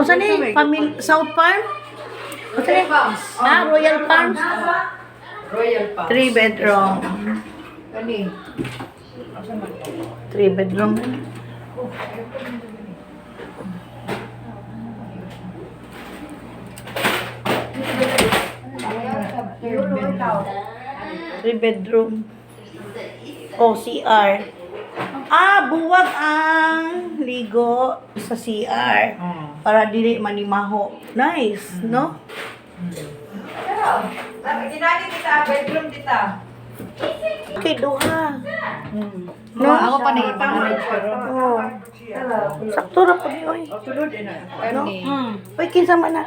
saan eh? South Farm? Royal Palms. Royal Palms. Royal Palms. 3 bedroom. Kani. 3 bedroom. Three bedroom. Oh, CR. Buwag ang ligo sa CR. Para dili manimaho. Nice, no? Ginani kita, bedroom kita. Okay, duha. No, ako pa nag-manage pero. Oh. Sakto ra pag oy. No? Oy, kinsa man na?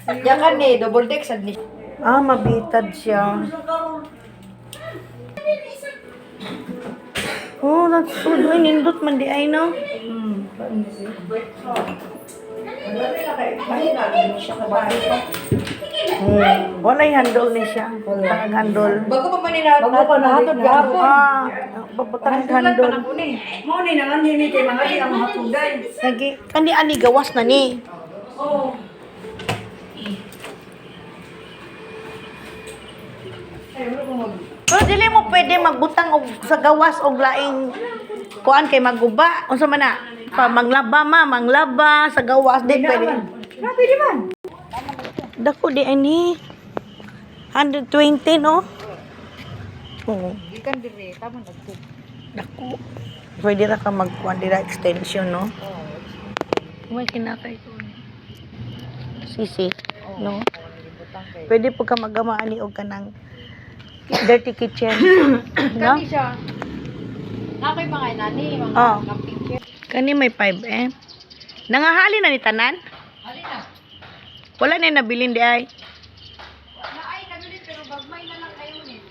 Yakan ni double deck sad ni. Mabitad siya. Oh, that's good. Uy, nindot man di ay, no? Walay handle ni siya. Tangang handle. Bago pa man nila hatod gahapon. Babutang handle. Mo ni nangan ni kay mga di ang hatuday. Lagi, kandi ani gawas na ni. Oh. Pero dili mo pwede magbutang og sa gawas og laing kuan kay maguba. Unsa man na? Manglaba sa gawas di pwede. Grabe di man. Dako di ani. 120 no? Oo. Ikan dire tama nagko. Dako. Pwede ra ka magkuan dira extension no? May kinakay ko. Sisi, no? Pwede po ka magamaan ni og kanang dirty kitchen. No? Kani siya. Nakoy mga nani, mga Oh. picture. Kani may 5 eh. Nangahali na ni tanan? Ali na. Wala na nabilin di ay. Na ay nabili pero bagmay na lang kayo ni.